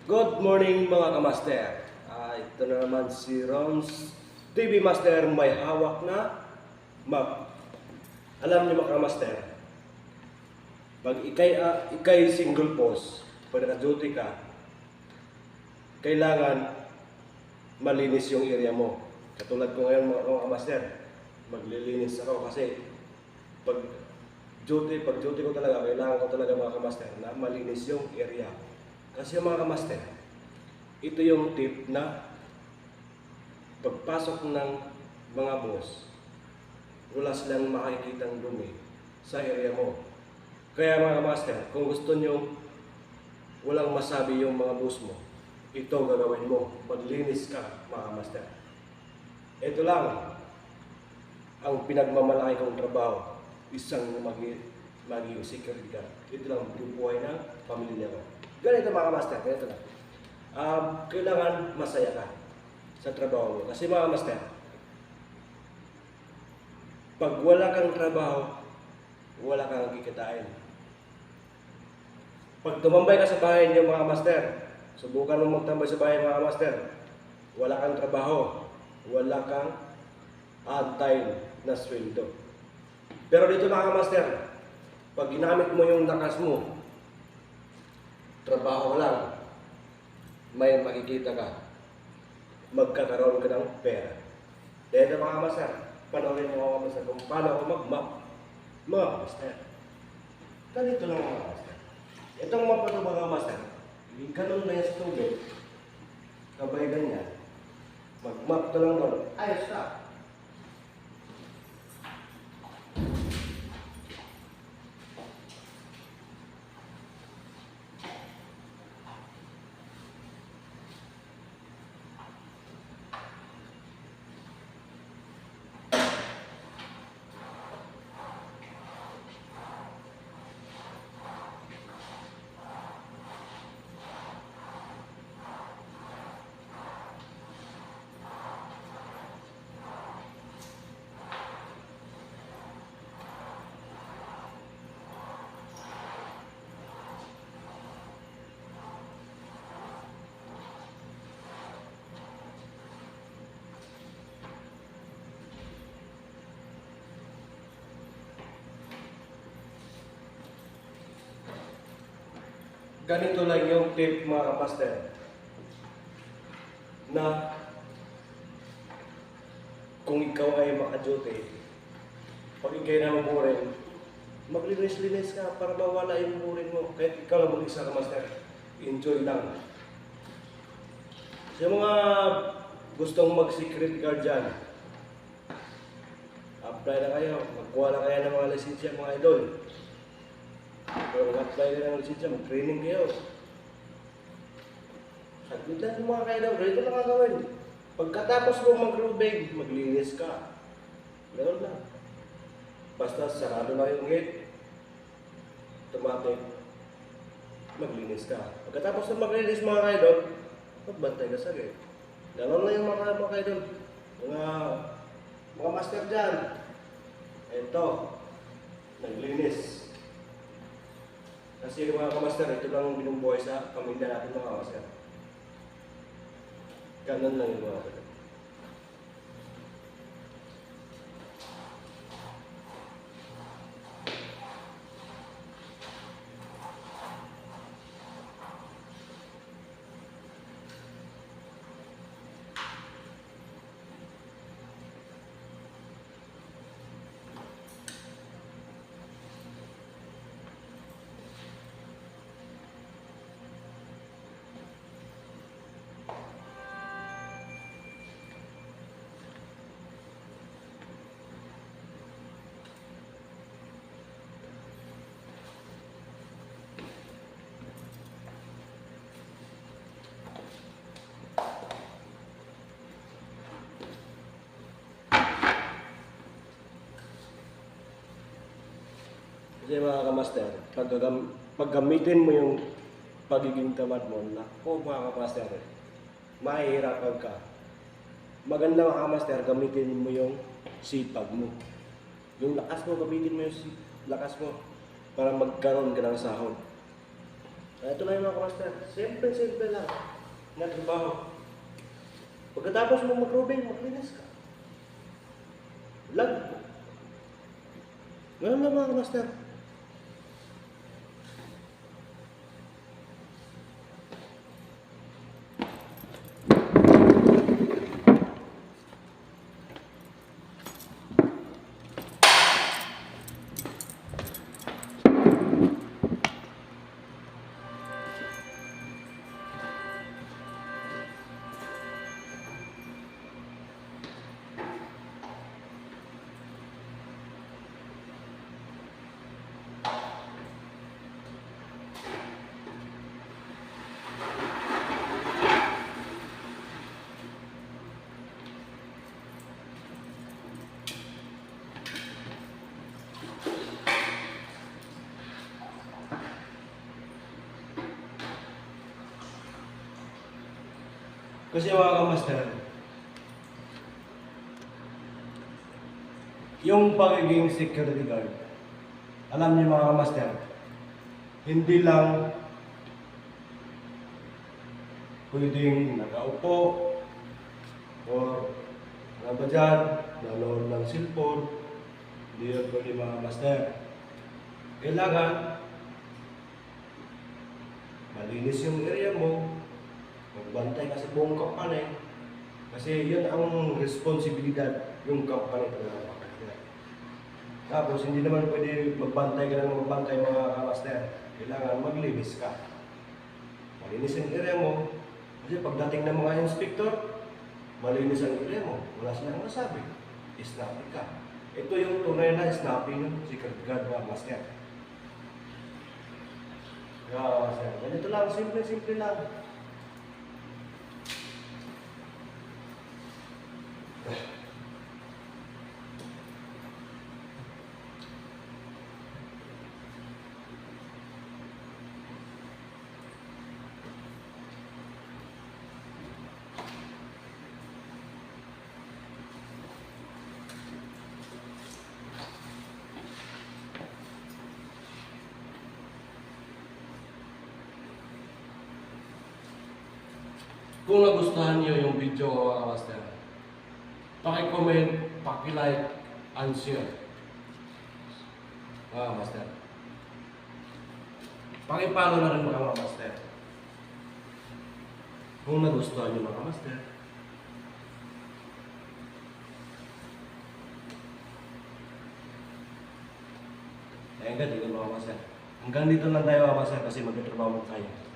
Good morning mga kamaster. Ito na naman si Rons TV Master, may hawak na map. Alam niyo mga kamaster, pag ikay single post, pag naka-duty ka, kailangan malinis yung area mo. Katulad ko ngayon mga kamaster, maglilinis ako kasi pag duty ko talaga, kailangan ko talaga mga kamaster na malinis yung area. Kasi mga kamaster, ito yung tip na pagpasok ng mga boss, wala silang makikitang dumi sa area mo. Kaya mga kamaster, kung gusto nyo walang masabi yung mga boss mo, ito gagawin mo, maglinis ka mga kamaster. Ito lang ang pinagmamalaki kong trabaho, isang maging security guard. Ito lang ang buhay ng pamilya ko. Ganito mga master, ganito lang. Kailangan masaya ka sa trabaho mo. Kasi mga master, pag wala kang trabaho, wala kang kikitain. Pag tumambay ka sa bahay niyo mga master, subukan mo magtambay sa bahay mga master, wala kang trabaho, wala kang antay na sweldo. Pero dito mga master, pag ginamit mo yung lakas mo, trabaho lang, may makikita ka, magkakaroon ka ng pera. Dito mga master, panoorin mo mga master kung paano ako mag-map mga master. Ganito lang mga master. Itong map ito mga master, ganun na yan sa tubig, kabay ganyan, mag-map ka lang doon, ayos ka. Ganito lang yung tip mga kapaster, na kung ikaw ay maka-duty, pag ikay na maburin, maglinis-linis ka para mawala yung burin mo. Kahit ikaw lang mag-isa ka master, enjoy lang. Sa mga gustong mag-secret guard dyan, apply na kayo, magkuha na kayo ng mga lisensya mga idol. Pero mag-apply ka ng lisensya, mag-training kayo. Saglitan yung mga kailaw, ganito lang ang gawin. Pagkatapos mo mag-rubig, maglinis ka. Ganoon lang. Basta sarado na yung gate, automatic, maglinis ka. Pagkatapos na maglinis mga kailaw, magbantay ka sa gate. Ganoon lang yung mga kailaw. Mga master dyan. Ito, naglinis. Kasi mga kamaster, ito lang ang binubuhay sa pamilya natin mga kamaster. Ganun lang yung mga kamaster. Kasi mga kamaster, pag gamitin mo yung pagiging tamad mo, naku mga kamaster, mahihirapan ka. Maganda mga kamaster, gamitin mo yung sipag mo. Yung lakas mo, gamitin mo yung lakas mo para magkaroon ka ng sahod. Ito lang yung mga kamaster. Simple lang na trabaho. Pagkatapos mo mag-rubing, maglinis ka. Lag. Ganun lang mga kamaster. Kasi mga kamaster, yung pagiging security guard, alam niyo mga kamaster, hindi lang pwedeng nakaupo or ano ba dyan, nanonood ng cellphone, hindi yun pwede mga kamaster. Kailangan malinis yung area mo, magbantay ka sa buong company. Kasi yun ang responsibilidad yung company talaga. Tapos hindi naman pwede magbantay ka ng magbantay mga kamaster. Kailangan maglinis ka. Malinis ang area mo. Kasi pagdating ng mga inspector, malinis ang area mo. Wala silang masabi. Snappy ka. Ito yung tunay na snappy ng secret guard mga kamaster. Kaya kamaster, ganito lang, simple lang. Kung nagustuhan niyo yung video ko mga kamaster, paki-comment, paki-like, and share. Mga kamaster. Paki-follow na rin mga kamaster. Kung nagustuhan niyo mga kamaster. Ayun ka, mga kamaster. Hanggang dito lang tayo mga kamaster kasi magtatrabaho mo tayo.